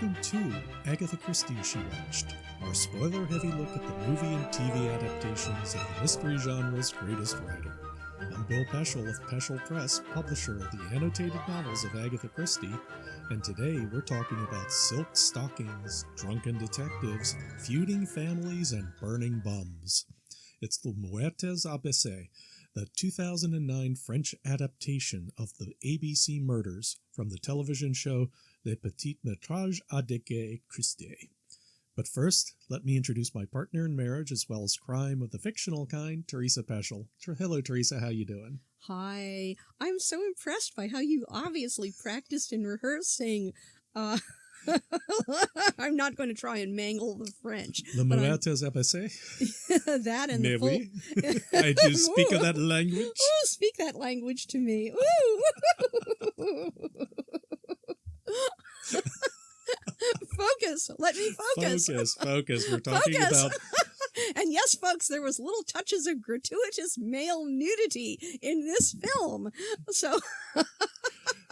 welcome to Agatha Christie She Watched, our spoiler-heavy look at the movie and TV adaptations of the mystery genre's greatest writer. I'm Bill Peschel of Peschel Press, publisher of the annotated novels of Agatha Christie, and today we're talking about silk stockings, drunken detectives, feuding families, and burning bums. It's the Meurtes ABC, the 2009 French adaptation of the ABC Murders from the television show Les Petits Meurtres Agatha Christie. But first, let me introduce my partner in marriage as well as crime of the fictional kind, Teresa Peschel. Hello, Teresa. How you doing? Hi. I'm so impressed by how you obviously practiced and rehearsed saying, I'm not going to try and mangle the French. Le Meurtes ABC? That and the full... I do speak of that language. Ooh, speak that language to me. Ooh. Focus. Let me focus. Focus. We're talking about... And yes, folks, there was little touches of gratuitous male nudity in this film. So...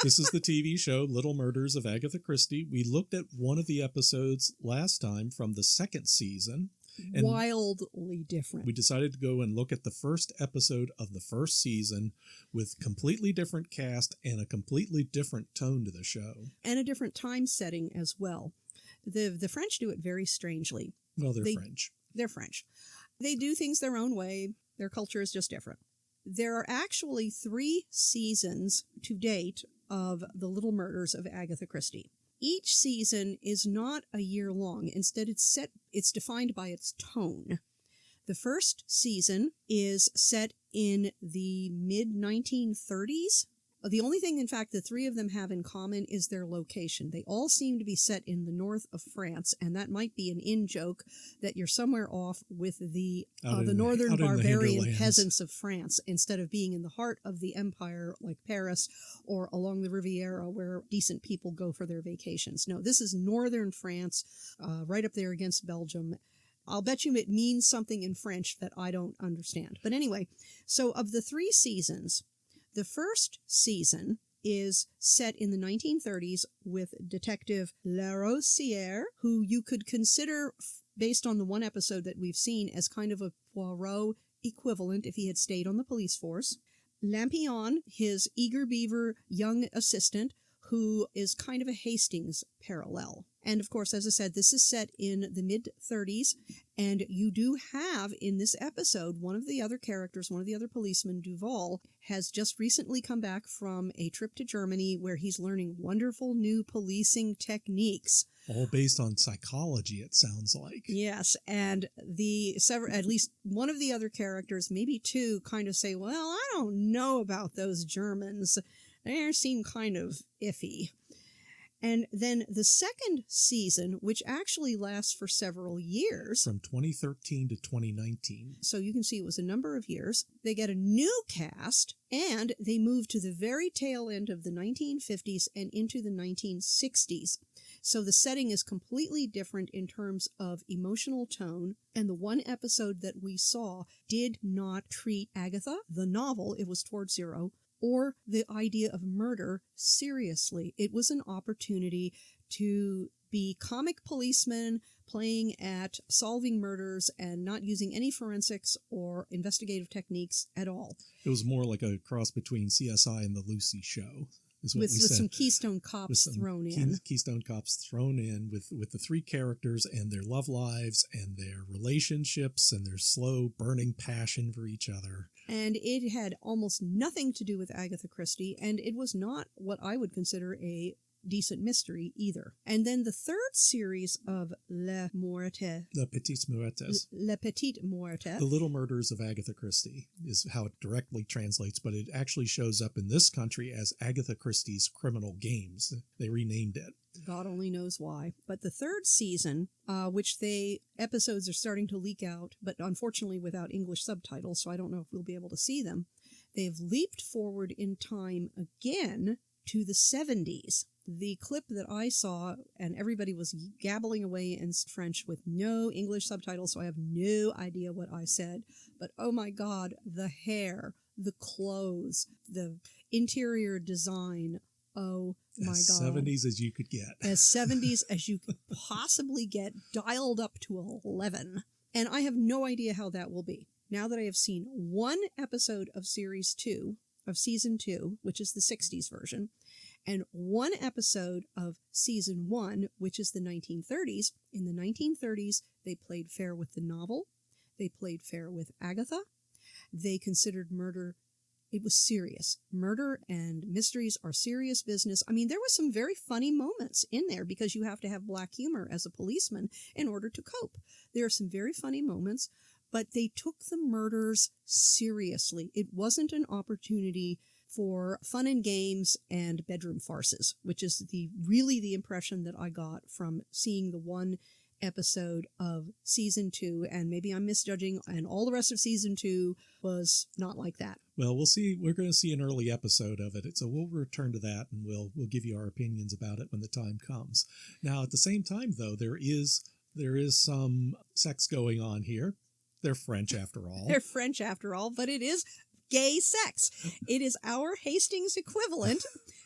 This is the TV show Little Murders of Agatha Christie. We looked at one of the episodes last time from the second season. And wildly different. We decided to go and look at the first episode of the first season with completely different cast and a completely different tone to the show. And a different time setting as well. The French do it very strangely. Well, they're French. They're French. They do things their own way. Their culture is just different. There are actually 3 seasons to date of The Little Murders of Agatha Christie. Each season is not a year long. Instead, it's defined by its tone. The first season is set in the mid-1930s. The only thing, in fact, the 3 of them have in common is their location. They all seem to be set in the north of France, and that might be an in-joke that you're somewhere off with the northern barbarian peasants of France instead of being in the heart of the empire like Paris or along the Riviera where decent people go for their vacations. No, this is northern France, right up there against Belgium. I'll bet you it means something in French that I don't understand. But anyway, so of the 3 seasons... The first season is set in the 1930s with Detective Larosiere, who you could consider, based on the one episode that we've seen, as kind of a Poirot equivalent if he had stayed on the police force. Lampion, his eager beaver young assistant, who is kind of a Hastings parallel. And of course, as I said, this is set in the mid-30s, and you do have in this episode one of the other characters, one of the other policemen, Duval, has just recently come back from a trip to Germany where he's learning wonderful new policing techniques. All based on psychology, it sounds like. Yes, and at least one of the other characters, maybe 2, kind of say, well, I don't know about those Germans. They seem kind of iffy. And then the second season, which actually lasts for several years. From 2013 to 2019. So you can see it was a number of years. They get a new cast, and they move to the very tail end of the 1950s and into the 1960s. So the setting is completely different in terms of emotional tone, and the one episode that we saw did not treat Agatha, the novel, it was Toward Zero, or the idea of murder seriously. It was an opportunity to be comic policemen playing at solving murders and not using any forensics or investigative techniques at all. It was more like a cross between CSI and the Lucy Show. With some Keystone Cops thrown in. Keystone Cops thrown in with the 3 characters and their love lives and their relationships and their slow burning passion for each other. And it had almost nothing to do with Agatha Christie, and it was not what I would consider a decent mystery either. And then the third series of Les Petits Meurtres. The Little Murders of Agatha Christie is how it directly translates, but it actually shows up in this country as Agatha Christie's Criminal Games. They renamed it. God only knows why. But the third season, which episodes are starting to leak out, but unfortunately without English subtitles, so I don't know if we'll be able to see them. They've leaped forward in time again to the 70s. The clip that I saw, and everybody was gabbling away in French with no English subtitles, so I have no idea what I said. But oh my God, the hair, the clothes, the interior design, Oh my as God. 70s as you could get. As 70s as you could possibly get, dialed up to 11. And I have no idea how that will be. Now that I have seen one episode of season 2, which is the 60s version, and one episode of season 1, which is the 1930s. In the 1930s, they played fair with the novel. They played fair with Agatha. They considered murder, it was serious. Murder and mysteries are serious business. I mean, there was some very funny moments in there because you have to have black humor as a policeman in order to cope. There are some very funny moments, but they took the murders seriously. It wasn't an opportunity for fun and games and bedroom farces, which is really the impression that I got from seeing the one episode of season 2, and maybe I'm misjudging, and all the rest of season 2 was not like that. Well, we'll see. We're going to see an early episode of it, so we'll return to that, and we'll give you our opinions about it when the time comes. Now, at the same time, though, there is some sex going on here. They're French, after all. They're French, after all, but it is gay sex. It is our Hastings equivalent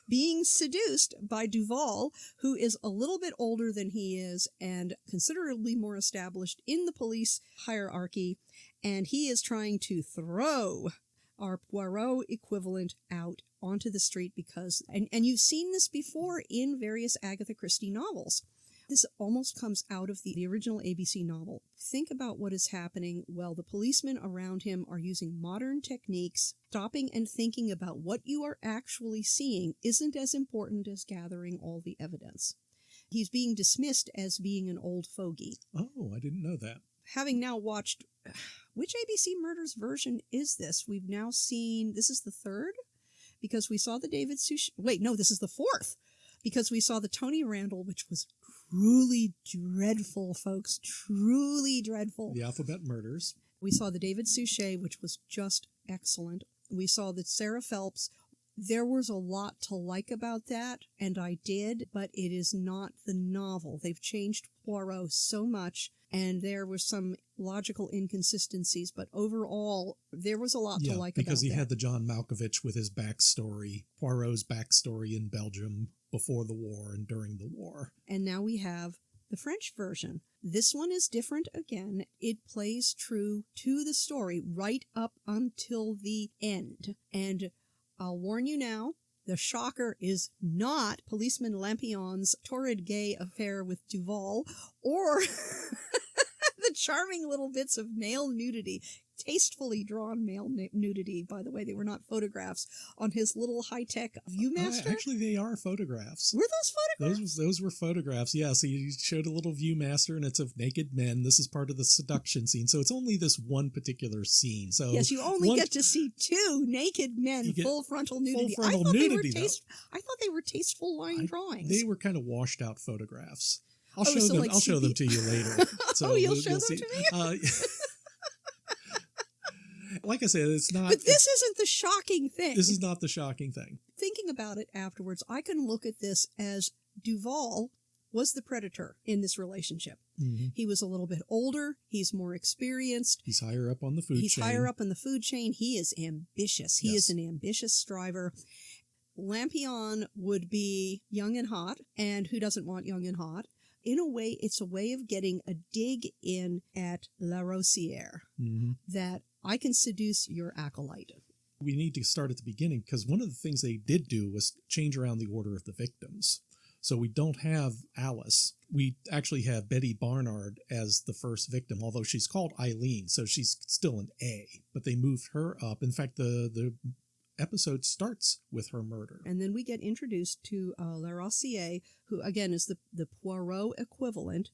being seduced by Duval, who is a little bit older than he is and considerably more established in the police hierarchy, and he is trying to throw our Poirot equivalent out onto the street because, and you've seen this before in various Agatha Christie novels. This almost comes out of the original ABC novel. Think about what is happening. Well, the policemen around him are using modern techniques. Stopping and thinking about what you are actually seeing isn't as important as gathering all the evidence. He's being dismissed as being an old fogey. Oh, I didn't know that. Having now watched, which ABC Murders version is this? We've now seen, this is the third? Because we saw the David Suchet. Wait, no, this is the fourth. Because we saw the Tony Randall, which was truly dreadful, folks. Truly dreadful. The Alphabet Murders. We saw the David Suchet, which was just excellent. We saw the Sarah Phelps. There was a lot to like about that, and I did, but it is not the novel. They've changed Poirot so much, and there were some logical inconsistencies, but overall, there was a lot to like about that. Because he had the John Malkovich with his backstory, Poirot's backstory in Belgium before the war and during the war. And now we have the French version. This one is different again. It plays true to the story right up until the end. And I'll warn you now, the shocker is not Policeman Lampion's torrid gay affair with Duval or the charming little bits of male nudity, tastefully drawn male nudity, by the way. They were not photographs on his little high-tech Viewmaster. Actually, they are photographs. Were those photographs? Those were photographs, yes. He showed a little Viewmaster, and it's of naked men. This is part of the seduction scene, so it's only this one particular scene. So yes, you only get to see two naked men, full frontal nudity. I thought they were tasteful line drawings. They were kind of washed out photographs. I'll show them to you later. So you'll show them to me? Like I said, it's not... But this isn't the shocking thing. This is not the shocking thing. Thinking about it afterwards, I can look at this as Duval was the predator in this relationship. Mm-hmm. He was a little bit older. He's more experienced. He's higher up on the food chain. He's higher up in the food chain. He is ambitious. He is an ambitious striver. Lampion would be young and hot, and who doesn't want young and hot? In a way, it's a way of getting a dig in at Larosiere, that I can seduce your acolyte. We need to start at the beginning, because one of the things they did do was change around the order of the victims. So we don't have Alice. We actually have Betty Barnard as the first victim, although she's called Eileen, so she's still an A. But they moved her up. In fact, the episode starts with her murder. And then we get introduced to Larosiere, who again is the Poirot equivalent,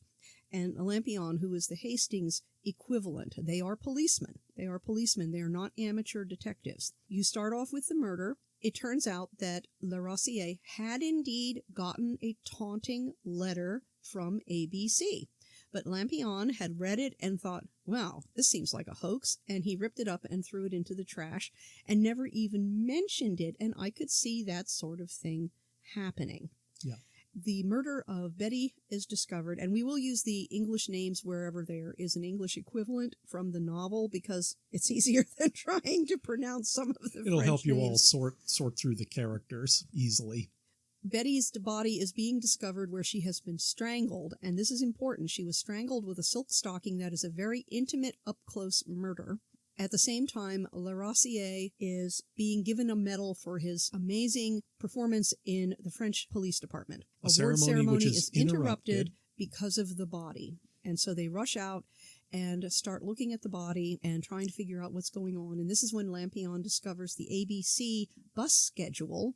and Lampion, who is the Hastings equivalent. They are policemen. They are not amateur detectives. You start off with the murder. It turns out that Larosiere had indeed gotten a taunting letter from ABC. But Lampion had read it and thought, wow, this seems like a hoax, and he ripped it up and threw it into the trash and never even mentioned it, and I could see that sort of thing happening. Yeah. The murder of Betty is discovered, and we will use the English names wherever there is an English equivalent from the novel, because it's easier than trying to pronounce some of the It'll French help you names. all sort through the characters easily. Betty's body is being discovered where she has been strangled, and this is important. She was strangled with a silk stocking. That is a very intimate, up-close murder. At the same time, Larosiere is being given a medal for his amazing performance in the French police department. A ceremony which is interrupted because of the body. And so they rush out and start looking at the body and trying to figure out what's going on. And this is when Lampion discovers the ABC bus schedule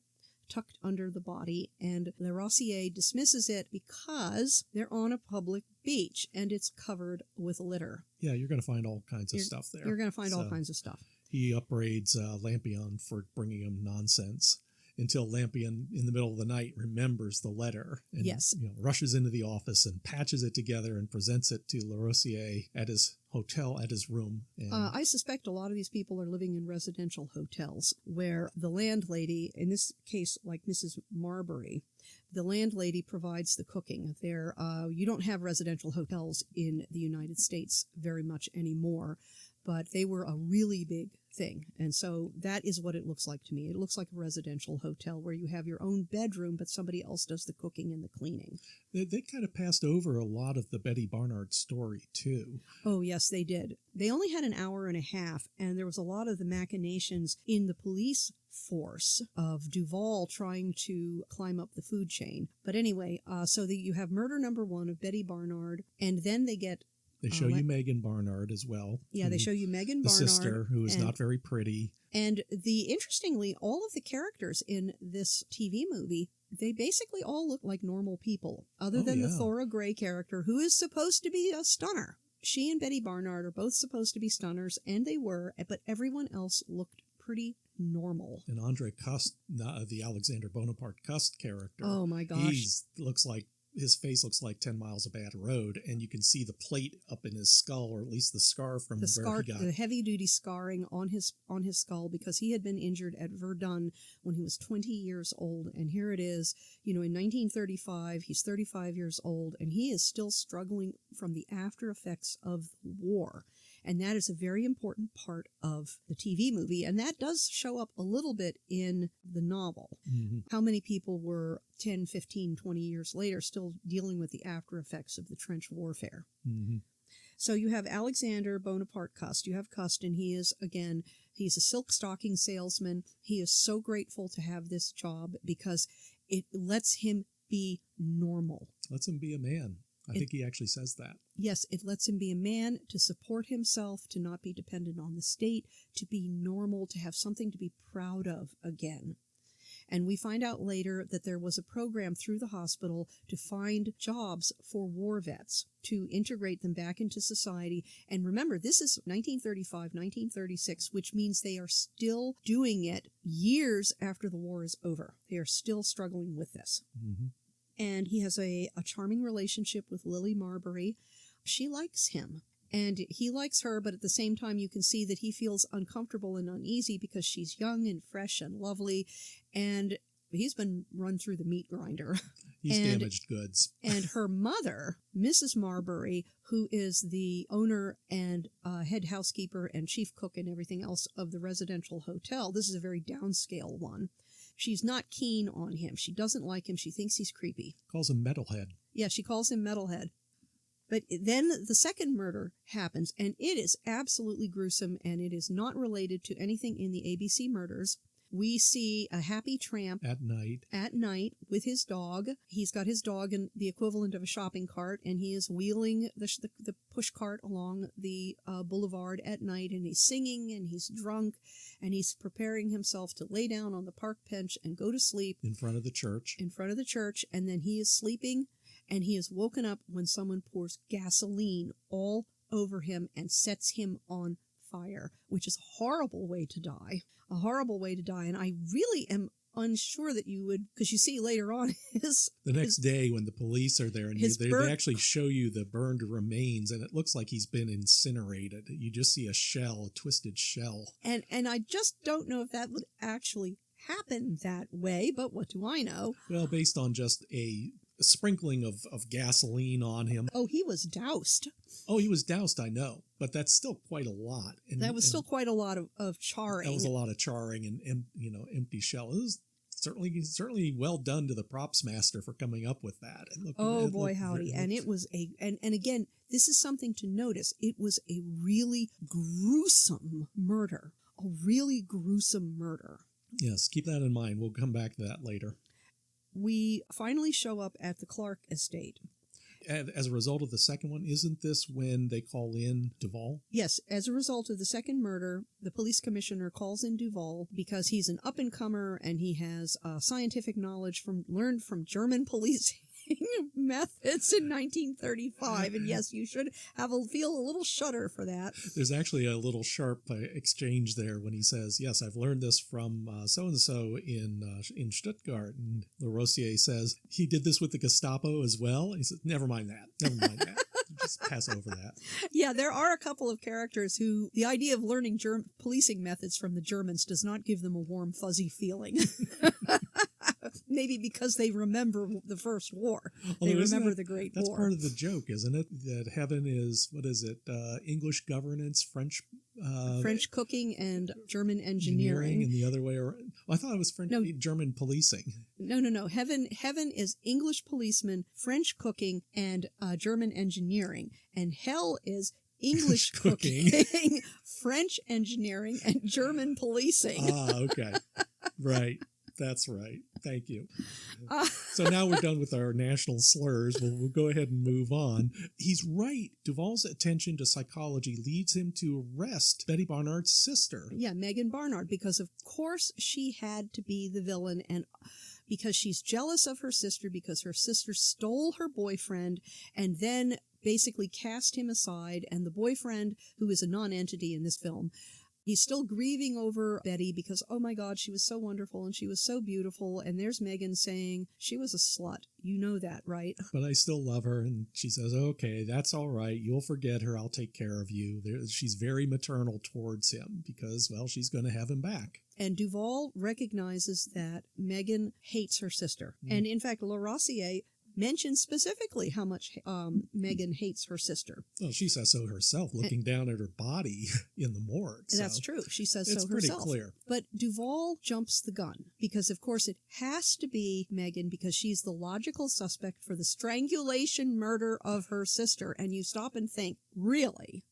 tucked under the body, and Larosiere dismisses it because they're on a public beach and it's covered with litter. Yeah, you're going to find all kinds of stuff there. You're going to find all kinds of stuff. He upbraids Lampion for bringing him nonsense until Lampion, in the middle of the night, remembers the letter and rushes into the office and patches it together and presents it to Larosiere at his hotel, at his room. And I suspect a lot of these people are living in residential hotels where the landlady, in this case like Mrs. Marbury, the landlady provides the cooking. There, you don't have residential hotels in the United States very much anymore, but they were a really big thing. And so that is what it looks like to me. It looks like a residential hotel where you have your own bedroom, but somebody else does the cooking and the cleaning. They kind of passed over a lot of the Betty Barnard story, too. Oh, yes, they did. They only had an hour and a half, and there was a lot of the machinations in the police force of Duval trying to climb up the food chain. But anyway, so that you have murder number 1 of Betty Barnard, and then they get... They show you Megan Barnard as well. Yeah, they show you Megan Barnard. The sister, who is not very pretty. And interestingly, all of the characters in this TV movie, they basically all look like normal people, other than the Thora Gray character, who is supposed to be a stunner. She and Betty Barnard are both supposed to be stunners, and they were, but everyone else looked pretty normal. And Andre Cust, the Alexander Bonaparte Cust character. Oh my gosh. His face looks like 10 miles of bad road, and you can see the plate up in his skull, or at least the scar from where he got the heavy-duty scarring on his skull, because he had been injured at Verdun when he was 20 years old. And here it is, in 1935, he's 35 years old, and he is still struggling from the after effects of the war. And that is a very important part of the TV movie. And that does show up a little bit in the novel. Mm-hmm. How many people were 10, 15, 20 years later still dealing with the after effects of the trench warfare? Mm-hmm. So you have Alexander Bonaparte Cust. You have Cust, and he's a silk stocking salesman. He is so grateful to have this job because it lets him be normal. Lets him be a man. I think he actually says that. Yes, it lets him be a man, to support himself, to not be dependent on the state, to be normal, to have something to be proud of again. And we find out later that there was a program through the hospital to find jobs for war vets, to integrate them back into society. And remember, this is 1935, 1936, which means they are still doing it years after the war is over. They are still struggling with this. Mm-hmm. And he has a charming relationship with Lily Marbury. She likes him, and he likes her, but at the same time you can see that he feels uncomfortable and uneasy because she's young and fresh and lovely, and he's been run through the meat grinder. He's damaged goods. And her mother, Mrs. Marbury, who is the owner and head housekeeper and chief cook and everything else of the residential hotel, this is a very downscale one. She's not keen on him. She doesn't like him. She thinks he's creepy. Calls him Metalhead. Yeah, she calls him Metalhead. But then the second murder happens, and it is absolutely gruesome, and it is not related to anything in the ABC murders. We see a happy tramp at night with his dog. He's got his dog in the equivalent of a shopping cart, and he is wheeling the push cart along the boulevard at night, and he's singing, and he's drunk, and he's preparing himself to lay down on the park bench and go to sleep. In front of the church. And then he is sleeping, and he is woken up when someone pours gasoline all over him and sets him on fire, which is a horrible way to die. And I really am unsure that you would, because you see later on the next day when the police are there, and they actually show you the burned remains, and it looks like he's been incinerated. You just see a twisted shell. And I just don't know if that would actually happen that way, but what do I know? Well, based on just a sprinkling of gasoline on him. Oh, he was doused. Oh, he was doused, I know. But that's still quite a lot. That was still quite a lot of charring. That was a lot of charring and empty shell. It was Certainly well done to the props master for coming up with that. Oh boy, howdy. And it was and again, this is something to notice. It was a really gruesome murder. A really gruesome murder. Yes, keep that in mind. We'll come back to that later. We finally show up at the Clark estate. And as a result of the second one, isn't this when they call in Duval? Yes, as a result of the second murder, the police commissioner calls in Duval because he's an up-and-comer and he has scientific knowledge learned from German policing methods in 1935. And yes, you should feel a little shudder for that. There's actually a little sharp exchange there when he says, yes, I've learned this from so-and-so in Stuttgart. And Larosiere says, he did this with the Gestapo as well? And he says, never mind that. Just pass over that. Yeah, there are a couple of characters who the idea of learning policing methods from the Germans does not give them a warm, fuzzy feeling. Maybe because they remember the First War. They remember the Great War. That's part of the joke, isn't it? That heaven is, English governance, French cooking, and German engineering. And the other way around. Well, I thought it was German policing. No. Heaven is English policemen, French cooking, and German engineering. And hell is English cooking, French engineering, and German policing. Okay. Right. That's right. Thank you. So now we're done with our national slurs. We'll go ahead and move on. He's right. Duval's attention to psychology leads him to arrest Betty Barnard's sister. Yeah, Megan Barnard, because of course she had to be the villain, and because she's jealous of her sister because her sister stole her boyfriend and then basically cast him aside, and the boyfriend, who is a non-entity in this film, he's still grieving over Betty because, oh my God, she was so wonderful and she was so beautiful. And there's Megan saying, she was a slut. You know that, right? But I still love her. And she says, okay, that's all right. You'll forget her. I'll take care of you. She's very maternal towards him because, well, she's going to have him back. And Duval recognizes that Megan hates her sister. And in fact, Larosiere mentions specifically how much Megan hates her sister. Well, she says so herself, looking down at her body in the morgue. That's true. She says so herself. It's pretty clear. But Duval jumps the gun because, of course, it has to be Megan because she's the logical suspect for the strangulation murder of her sister. And you stop and think, really?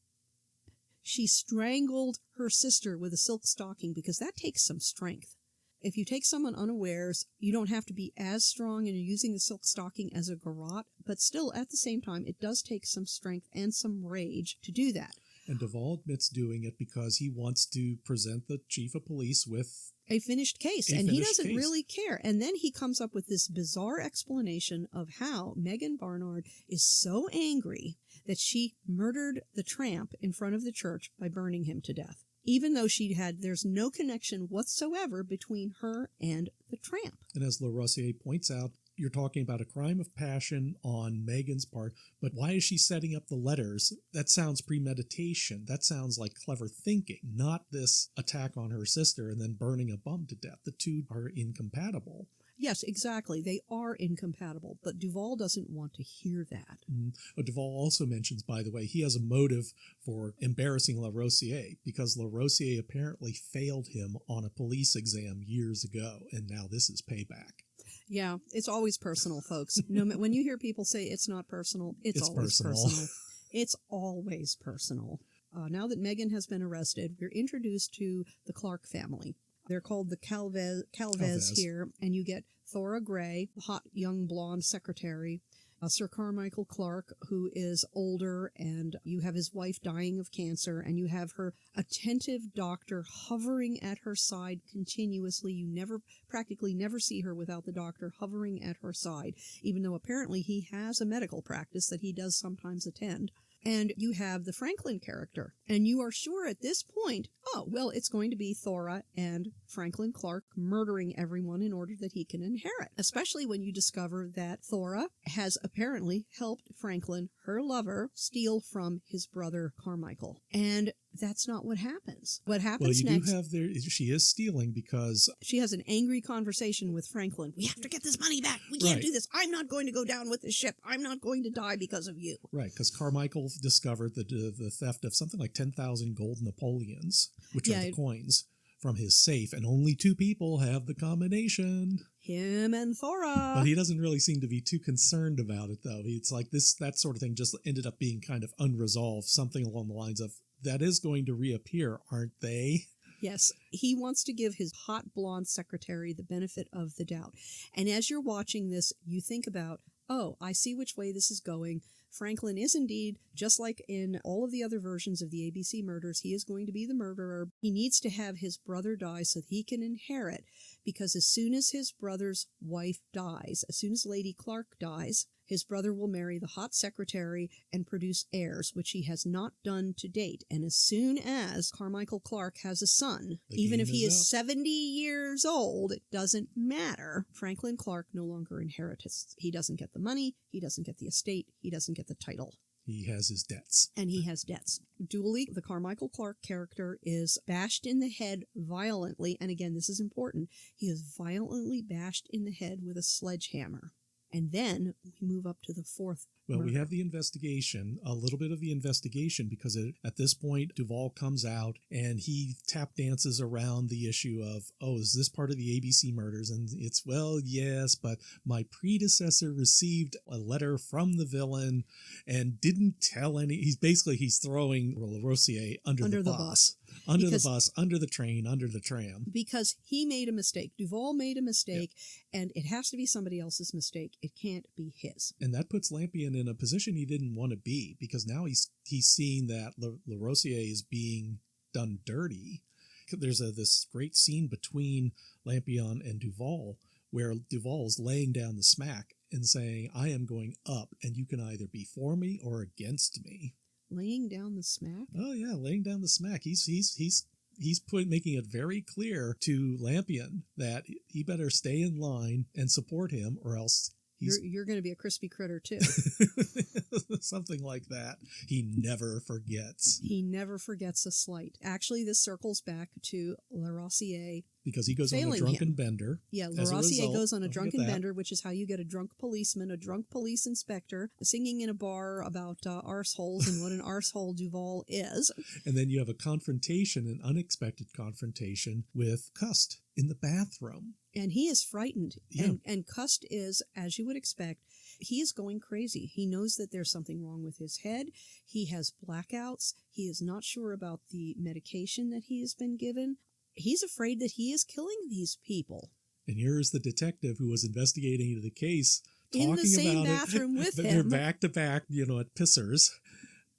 She strangled her sister with a silk stocking because that takes some strength. If you take someone unawares, you don't have to be as strong and you're using the silk stocking as a garrote, but still, at the same time, it does take some strength and some rage to do that. And Duval admits doing it because he wants to present the chief of police with a finished case, and he doesn't really care. And then he comes up with this bizarre explanation of how Megan Barnard is so angry that she murdered the tramp in front of the church by burning him to death. Even though there's no connection whatsoever between her and the tramp. And as Larosiere points out, you're talking about a crime of passion on Megan's part, but why is she setting up the letters? That sounds premeditation. That sounds like clever thinking, not this attack on her sister and then burning a bum to death. The two are incompatible. Yes, exactly. They are incompatible, but Duval doesn't want to hear that. Duval also mentions, by the way, he has a motive for embarrassing Larosiere because Larosiere apparently failed him on a police exam years ago, and now this is payback. Yeah, it's always personal, folks. When you hear people say it's not personal, it's always personal. It's always personal. Now that Megan has been arrested, we're introduced to the Clark family. They're called the Calvez here, and you get Thora Gray, the hot young blonde secretary, Sir Carmichael Clark, who is older, and you have his wife dying of cancer, and you have her attentive doctor hovering at her side continuously. You practically never see her without the doctor hovering at her side, even though apparently he has a medical practice that he does sometimes attend. And you have the Franklin character. And you are sure at this point, oh, well, it's going to be Thora and Franklin Clark murdering everyone in order that he can inherit. Especially when you discover that Thora has apparently helped Franklin, her lover, steal from his brother Carmichael. And that's not what happens. What happens next... Well, she is stealing because... She has an angry conversation with Franklin. We have to get this money back. We can't do this. I'm not going to go down with the ship. I'm not going to die because of you. Right, because Carmichael discovered the theft of something like 10,000 gold Napoleons, which are the coins, from his safe, and only 2 people have the combination. Him and Thora. But he doesn't really seem to be too concerned about it, though. It's like that sort of thing just ended up being kind of unresolved, something along the lines of, that is going to reappear, aren't they? Yes, he wants to give his hot blonde secretary the benefit of the doubt. And as you're watching this, you think about, oh, I see which way this is going. Franklin is indeed, just like in all of the other versions of the ABC murders, he is going to be the murderer. He needs to have his brother die so that he can inherit, because as soon as his brother's wife dies, as soon as Lady Clark dies, his brother will marry the hot secretary and produce heirs, which he has not done to date. And as soon as Carmichael Clark has a son, even if he is 70 years old, it doesn't matter. Franklin Clark no longer inherits. He doesn't get the money, he doesn't get the estate, he doesn't get the title. He has his debts. And he has debts. Dually, the Carmichael Clark character is bashed in the head violently. And again, this is important. He is violently bashed in the head with a sledgehammer. And then we move up to the 4th Well, murder. we have the investigation, a little bit of the investigation, because at this point, Duval comes out and he tap dances around the issue of, oh, is this part of the ABC murders? And it's, well, yes, but my predecessor received a letter from the villain and didn't tell any. He's throwing Larosiere under the bus. Under the bus, under the train, under the tram. Because he made a mistake. Duval made a mistake, and it has to be somebody else's mistake. It can't be his. And that puts Lampion in a position he didn't want to be, because now he's seeing that Larosiere is being done dirty. There's this great scene between Lampion and Duval where Duval is laying down the smack and saying, I am going up, and you can either be for me or against me. Laying down the smack? Oh yeah, laying down the smack. He's making it very clear to Lampion that he better stay in line and support him, or else you're going to be a crispy critter too. Something like that. He never forgets. He never forgets a slight. Actually, this circles back to Larosiere. Because he goes on a drunken bender. Yeah, Larosiere goes on a drunken bender, which is how you get a drunk policeman, a drunk police inspector, singing in a bar about arseholes and what an arsehole Duval is. And then you have a confrontation, an unexpected confrontation with Cust in the bathroom. And he is frightened. Yeah. And Cust is, as you would expect, he is going crazy. He knows that there's something wrong with his head. He has blackouts. He is not sure about the medication that he has been given. He's afraid that he is killing these people. And here's the detective who was investigating the case talking in the same about bathroom with him. They're back to back, at Pissers,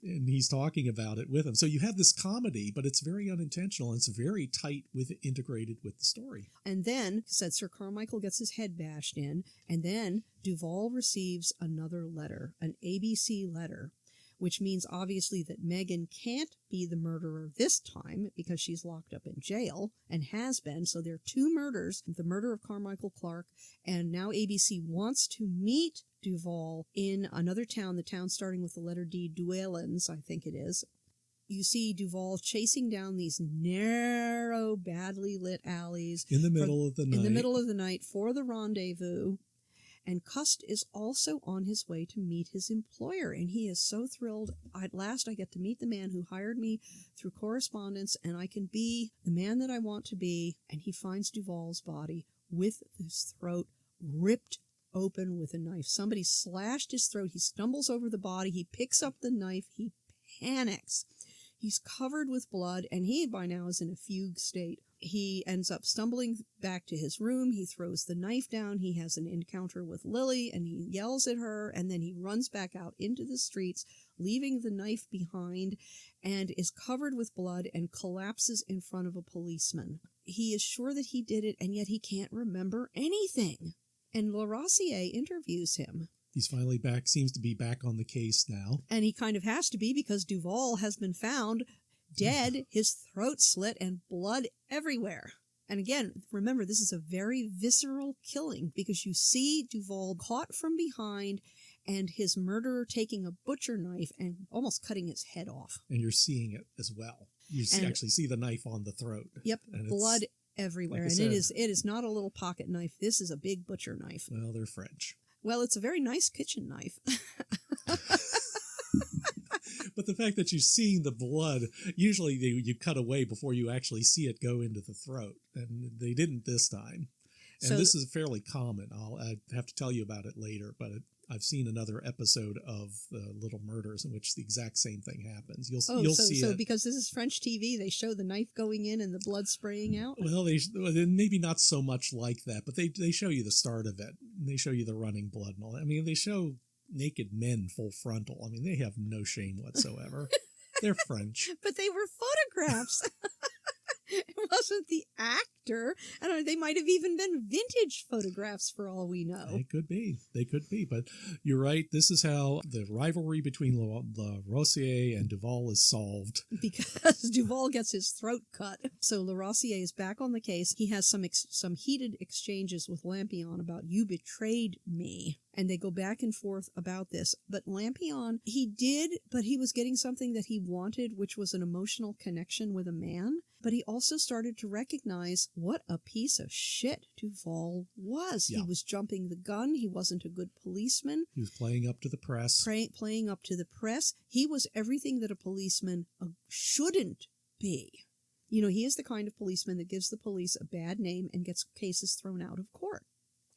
and he's talking about it with him. So you have this comedy, but it's very unintentional, and it's very tight integrated with the story. And then, said Sir Carmichael gets his head bashed in, and then Duval receives another letter, an ABC letter, which means obviously that Megan can't be the murderer this time because she's locked up in jail and has been. So there are 2 murders, the murder of Carmichael Clark, and now ABC wants to meet Duval in another town, the town starting with the letter D, Duvalens, I think it is. You see Duval chasing down these narrow, badly lit alleys. In the middle of the night. In the middle of the night for the rendezvous. And Cust is also on his way to meet his employer, and he is so thrilled. At last I get to meet the man who hired me through correspondence, and I can be the man that I want to be. And he finds Duval's body with his throat ripped open with a knife. Somebody slashed his throat. He stumbles over the body. He picks up the knife. He panics. He's covered with blood, and he by now is in a fugue state. He ends up stumbling back to his room. He throws the knife down. He has an encounter with Lily, and he yells at her, and then he runs back out into the streets, leaving the knife behind, and is covered with blood and collapses in front of a policeman. He is sure that he did it, and yet he can't remember anything. And Larosiere interviews him. He's finally back, seems to be back on the case now. And he kind of has to be because Duval has been found dead, his throat slit, and blood everywhere. And again, remember, this is a very visceral killing because you see Duval caught from behind and his murderer taking a butcher knife and almost cutting his head off. And you're seeing it as well. You actually see the knife on the throat. Yep, and blood everywhere. Like and it is not a little pocket knife. This is a big butcher knife. Well, they're French. Well, it's a very nice kitchen knife. But the fact that you're seeing the blood, usually you cut away before you actually see it go into the throat, and they didn't this time. And So- this is fairly common. I have to tell you about it later, but I've seen another episode of The Little Murders in which the exact same thing happens. You'll see so it. because this is French TV, they show the knife going in and the blood spraying out? Well, they maybe not so much like that, but they show you the start of it. And they show you the running blood and all that. I mean, they show naked men full frontal. I mean, they have no shame whatsoever. They're French. But they were photographs. It wasn't the actor. I don't know. They might have even been vintage photographs for all we know. They could be. But you're right. This is how the rivalry between Larosiere and Duval is solved. Because Duval gets his throat cut. So Larosiere is back on the case. He has some heated exchanges with Lampion about "you betrayed me." And they go back and forth about this. But Lampion, but he was getting something that he wanted, which was an emotional connection with a man. But he also started to recognize what a piece of shit Duval was. Yeah. He was jumping the gun. He wasn't a good policeman. He was playing up to the press. Playing up to the press. He was everything that a policeman shouldn't be. You know, he is the kind of policeman that gives the police a bad name and gets cases thrown out of court.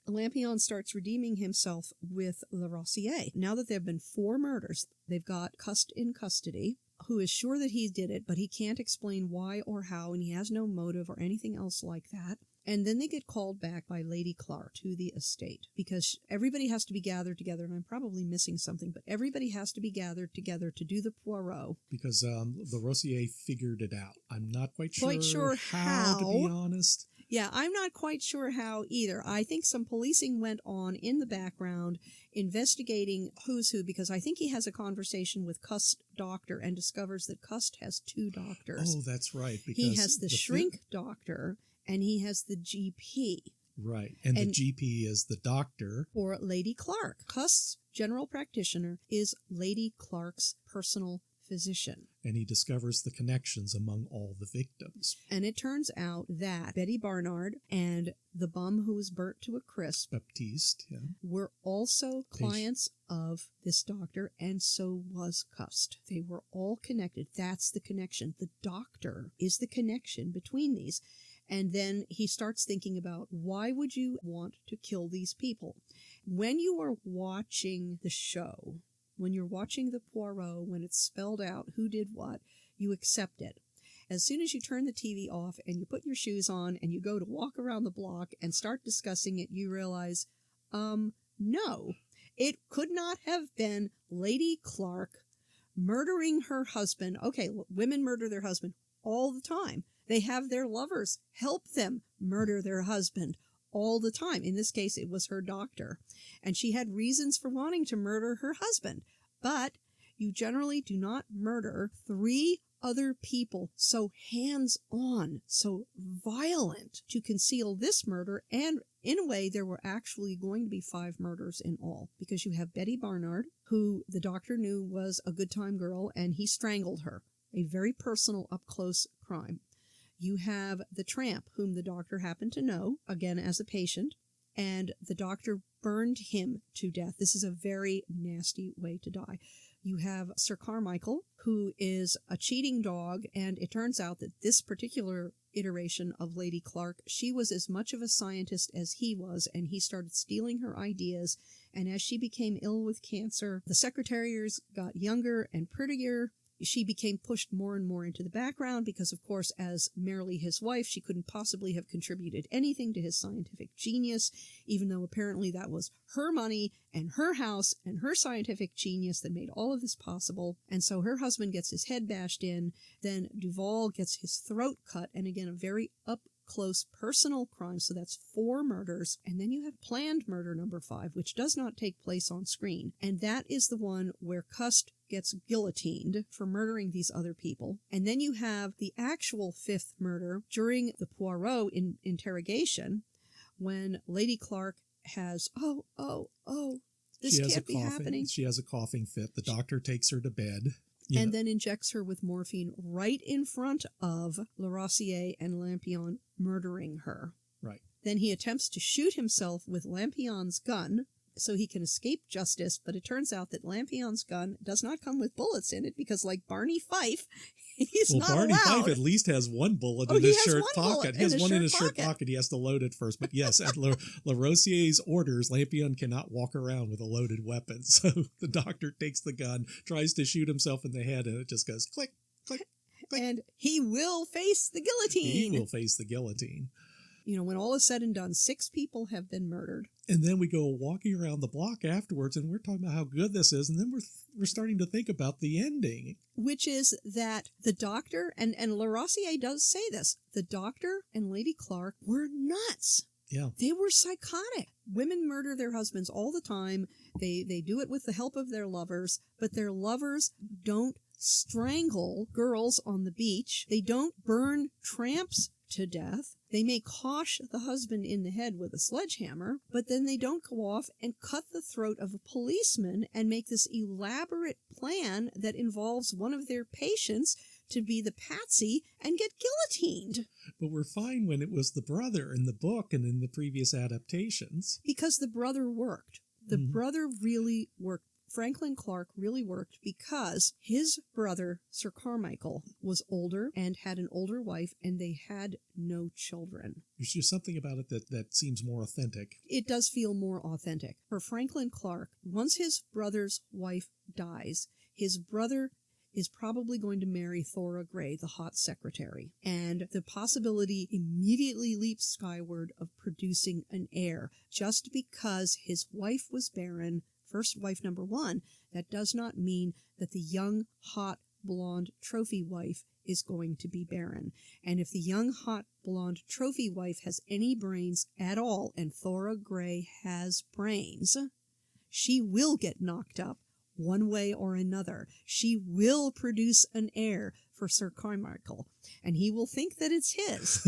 Lampion starts redeeming himself with Larosiere. Now that there have been 4 murders, they've got Cust in custody, who is sure that he did it, but he can't explain why or how, and he has no motive or anything else like that. And then they get called back by Lady Clark to the estate, because everybody has to be gathered together, and I'm probably missing something, but everybody has to be gathered together to do the Poirot. Because Larosiere figured it out. I'm not quite sure how, to be honest. Yeah, I'm not quite sure how either. I think some policing went on in the background, investigating who's who, because I think he has a conversation with Cust's doctor and discovers that Cust has 2 doctors. Oh, that's right. Because he has the shrink doctor, and he has the GP. Right, and the GP is the doctor. Or Lady Clark. Cust's general practitioner is Lady Clark's personal physician. And he discovers the connections among all the victims. And it turns out that Betty Barnard and the bum who was burnt to a crisp, Baptiste, yeah, were also clients of this doctor, and so was Cust. They were all connected. That's the connection. The doctor is the connection between these. And then he starts thinking about, why would you want to kill these people? When you are watching the show, when you're watching the Poirot, when it's spelled out who did what, you accept it. As soon as you turn the TV off and you put your shoes on and you go to walk around the block and start discussing it, you realize, no, it could not have been Lady Clark murdering her husband. Okay, women murder their husband all the time. They have their lovers help them murder their husband all the time. In this case, it was her doctor. And she had reasons for wanting to murder her husband. But you generally do not murder 3 other people so hands-on, so violent to conceal this murder. And in a way, there were actually going to be 5 murders in all, because you have Betty Barnard, who the doctor knew was a good time girl, and he strangled her. A very personal, up-close crime. You have the tramp, whom the doctor happened to know, again as a patient, and the doctor burned him to death. This is a very nasty way to die. You have Sir Carmichael, who is a cheating dog, and it turns out that this particular iteration of Lady Clark, she was as much of a scientist as he was, and he started stealing her ideas, and as she became ill with cancer, the secretaries got younger and prettier. She became pushed more and more into the background because, of course, as merely his wife, she couldn't possibly have contributed anything to his scientific genius, even though apparently that was her money and her house and her scientific genius that made all of this possible. And so her husband gets his head bashed in, then Duval gets his throat cut, and again, a very up-close personal crime, so that's 4 murders. And then you have planned murder number 5, which does not take place on screen, and that is the one where Cust gets guillotined for murdering these other people. And then you have the actual 5th murder during the Poirot interrogation, when Lady Clark has, this can't be happening. She has a coughing fit. The doctor takes her to bed. And then injects her with morphine right in front of Larosiere and Lampion, murdering her. Right. Then he attempts to shoot himself with Lampion's gun. so he can escape justice, but it turns out that Lampion's gun does not come with bullets in it because, like Barney Fife, he's not Barney allowed. Fife at least has one bullet in his shirt pocket. He has one in his shirt pocket. pocket. He has to load it first. But yes, at Larosiere's orders, Lampion cannot walk around with a loaded weapon. So the doctor takes the gun, tries to shoot himself in the head, and it just goes click, click, click. And he will face the guillotine. He will face the guillotine. You know, when all is said and done, 6 people have been murdered. And then we go walking around the block afterwards, and we're talking about how good this is, and then we're starting to think about the ending. Which is that the doctor, and Larosiere does say this, the doctor and Lady Clark were nuts. Yeah. They were psychotic. Women murder their husbands all the time. They do it with the help of their lovers, but their lovers don't strangle girls on the beach. They don't burn tramps to death. They may cosh the husband in the head with a sledgehammer, but then they don't go off and cut the throat of a policeman and make this elaborate plan that involves one of their patients to be the patsy and get guillotined. But we're fine when it was the brother in the book and in the previous adaptations. Because the brother worked. The brother really worked. Franklin Clark really worked because his brother, Sir Carmichael, was older and had an older wife, and they had no children. There's just something about it that seems more authentic. It does feel more authentic. For Franklin Clark, once his brother's wife dies, his brother is probably going to marry Thora Gray, the hot secretary. And the possibility immediately leaps skyward of producing an heir. Just because his wife was barren, first wife number 1, that does not mean that the young, hot, blonde trophy wife is going to be barren. And if the young, hot, blonde trophy wife has any brains at all, and Thora Gray has brains, she will get knocked up one way or another. She will produce an heir for Sir Carmichael, and he will think that it's his.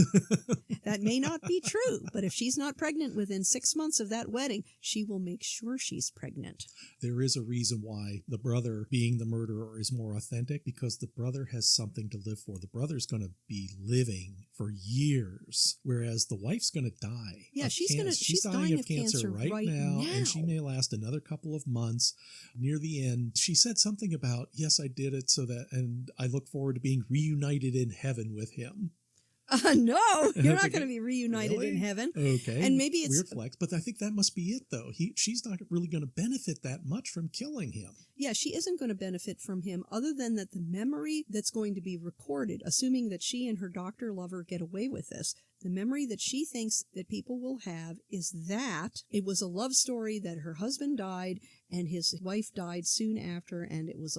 That may not be true, but if she's not pregnant within 6 months of that wedding, she will make sure she's pregnant. There is a reason why the brother being the murderer is more authentic, because the brother has something to live for. The brother's going to be living for years, whereas the wife's going to die. Yeah, she's dying of cancer right now, and she may last another couple of months. Near the end, she said something about, yes, I did it and I look forward to being reunited in heaven with him. No, you're not going to be reunited in heaven. Okay. And maybe it's weird flex, but I think that must be it, though. She's not really going to benefit that much from killing him. Yeah, she isn't going to benefit from him other than that the memory that's going to be recorded, assuming that she and her doctor lover get away with this, the memory that she thinks that people will have is that it was a love story, that her husband died and his wife died soon after, and it was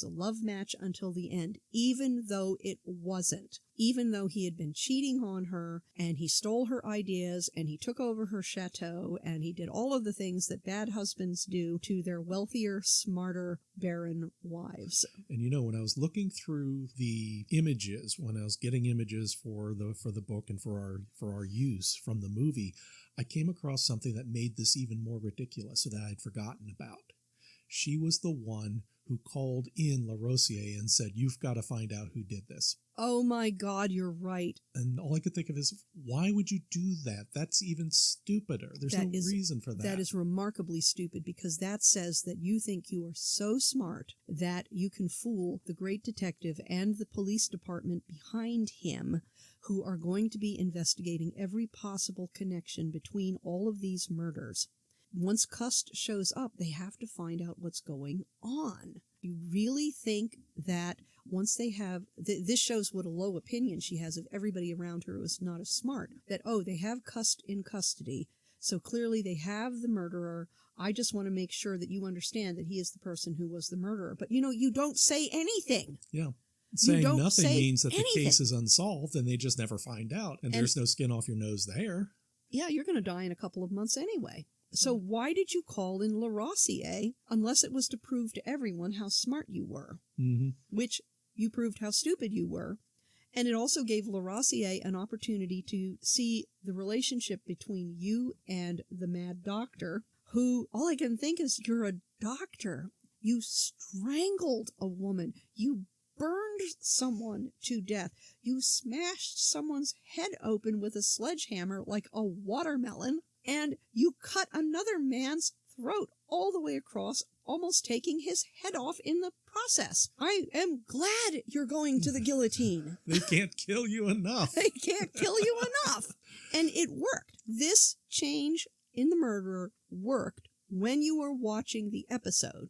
a love match until the end, even though it wasn't. Even though he had been cheating on her, and he stole her ideas, and he took over her chateau, and he did all of the things that bad husbands do to their wealthier, smarter, barren wives. And when I was looking through the images, when I was getting images for the book and for our use from the movie, I came across something that made this even more ridiculous that I'd forgotten about. She was the one who called in Larosiere and said, "You've got to find out who did this." Oh my God, you're right. And all I could think of is, why would you do that? That's even stupider. There's no reason for that. That is remarkably stupid, because that says that you think you are so smart that you can fool the great detective and the police department behind him, who are going to be investigating every possible connection between all of these murders. Once Cust shows up, they have to find out what's going on. You really think that once they have, this shows what a low opinion she has of everybody around her who is not as smart, that, they have Cust in custody, so clearly they have the murderer. I just want to make sure that you understand that he is the person who was the murderer. But, you don't say anything. Yeah. Saying nothing means that the case is unsolved and they just never find out, and there's no skin off your nose there. Yeah, you're going to die in a couple of months anyway. So why did you call in Larosiere unless it was to prove to everyone how smart you were? Mm-hmm. Which you proved how stupid you were. And it also gave Larosiere an opportunity to see the relationship between you and the mad doctor, who, all I can think is, you're a doctor. You strangled a woman. You burned someone to death. You smashed someone's head open with a sledgehammer like a watermelon. And you cut another man's throat all the way across, almost taking his head off in the process. I am glad you're going to the guillotine. They can't kill you enough. They can't kill you enough. And it worked. This change in the murderer worked when you were watching the episode.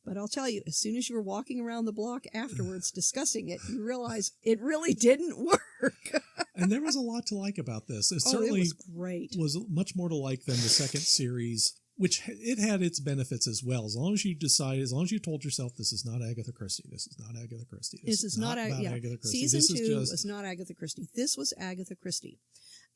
But I'll tell you, as soon as you were walking around the block afterwards discussing it, you realize it really didn't work. And there was a lot to like about this. It certainly was great. Was much more to like than the second series, which it had its benefits as well. As long as you told yourself, this is not Agatha Christie, this is not Agatha Christie, this is not Agatha Christie. Season 2 was not Agatha Christie. This was Agatha Christie.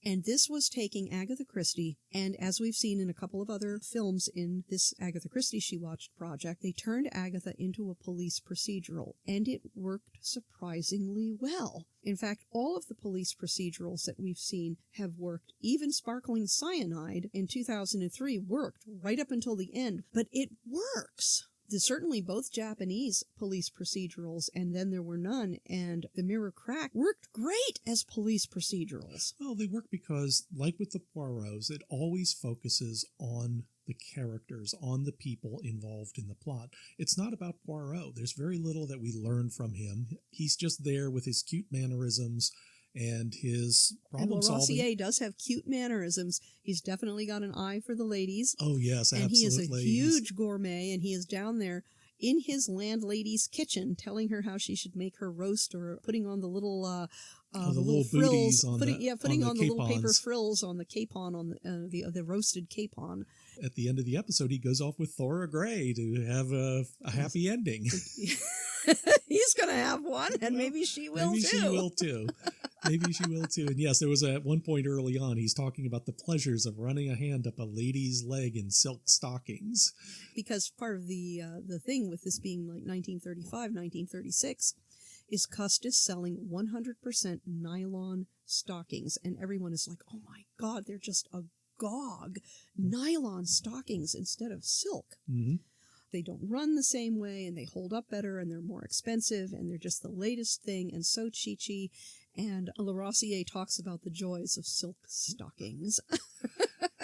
And this was taking Agatha Christie, and as we've seen in a couple of other films in this Agatha Christie She Watched project, they turned Agatha into a police procedural, and it worked surprisingly well. In fact, all of the police procedurals that we've seen have worked. Even Sparkling Cyanide in 2003 worked right up until the end, but it works. There's certainly both Japanese police procedurals, and Then There Were None, and The Mirror Crack worked great as police procedurals. Well, they work because, like with the Poirots, it always focuses on the characters, on the people involved in the plot. It's not about Poirot. There's very little that we learn from him. He's just there with his cute mannerisms and his problem solving. And Larosiere does have cute mannerisms. He's definitely got an eye for the ladies. Oh, yes, absolutely. And he is a huge gourmet, and he is down there in his landlady's kitchen telling her how she should make her roast, or putting on the little little frills, putting on the little paper frills on the capon, on the roasted capon. At the end of the episode, he goes off with Thora Gray to have a happy ending. He's going to have one, and maybe she will too. Maybe she will too. And yes, there was at one point early on, he's talking about the pleasures of running a hand up a lady's leg in silk stockings. Because part of the thing with this being like 1935, 1936, is Cust is selling 100% nylon stockings. And everyone is like, oh my God, they're just agog. Nylon stockings instead of silk. Mm-hmm. They don't run the same way, and they hold up better, and they're more expensive, and they're just the latest thing, and so cheechy. And Larosiere talks about the joys of silk stockings.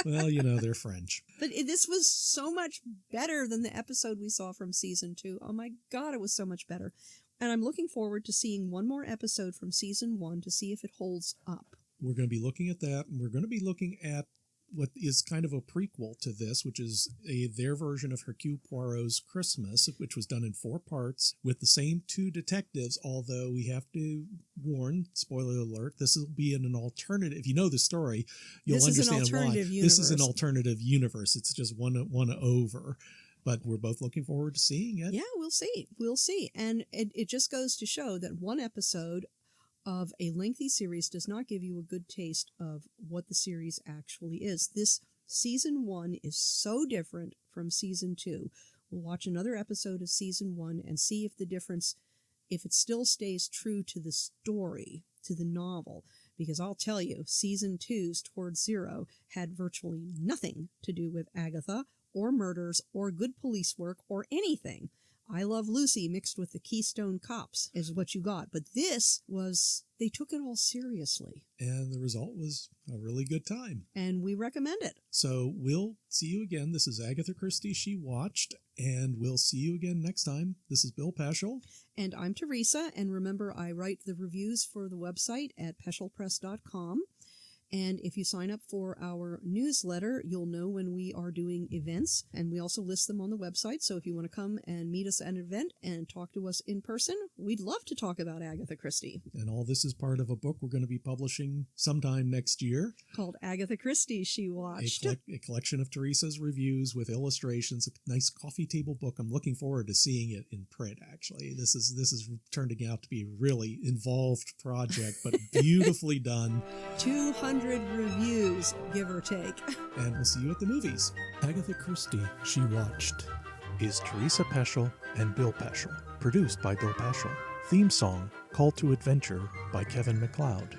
Well, they're French. But this was so much better than the episode we saw from season 2. Oh my God, it was so much better. And I'm looking forward to seeing one more episode from season 1 to see if it holds up. We're going to be looking at that, and we're going to be looking at what is kind of a prequel to this, which is their version of Hercule Poirot's Christmas, which was done in 4 parts with the same 2 detectives, although we have to warn, spoiler alert, this will be in an alternative. If you know the story, you'll understand why. This is an alternative universe. It's just one over. But we're both looking forward to seeing it. Yeah, we'll see. We'll see. And it just goes to show that one episode of a lengthy series does not give you a good taste of what the series actually is. This season 1 is so different from season 2. We'll watch another episode of season 1 and see if the difference, if it still stays true to the story, to the novel. Because I'll tell you, season 2's Towards Zero had virtually nothing to do with Agatha or murders or good police work or anything. I Love Lucy mixed with the Keystone Cops is what you got. But this was, they took it all seriously. And the result was a really good time. And we recommend it. So we'll see you again. This is Agatha Christie She Watched, and we'll see you again next time. This is Bill Peschel. And I'm Teresa. And remember, I write the reviews for the website at peschelpress.com. And if you sign up for our newsletter, you'll know when we are doing events. And we also list them on the website. So if you want to come and meet us at an event and talk to us in person, we'd love to talk about Agatha Christie. And all this is part of a book we're going to be publishing sometime next year. Called Agatha Christie She Watched. A collection of Teresa's reviews with illustrations, a nice coffee table book. I'm looking forward to seeing it in print, actually. This is turning out to be a really involved project, but beautifully done. 200 reviews, give or take. And we'll see you at the movies. Agatha Christie She Watched is Teresa Peschel and Bill Peschel. Produced by Bill Peschel. Theme song, Call to Adventure by Kevin MacLeod.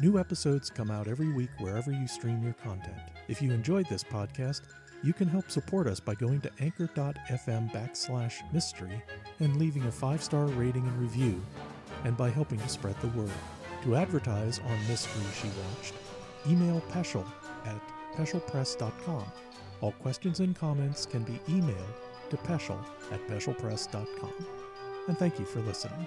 New episodes come out every week wherever you stream your content. If you enjoyed this podcast, you can help support us by going to anchor.fm/mystery and leaving a 5-star rating and review, and by helping to spread the word. To advertise on Mystery She Watched, email Peschel at peschelpress.com All questions and comments can be emailed to Peschel at peschelpress.com. And thank you for listening.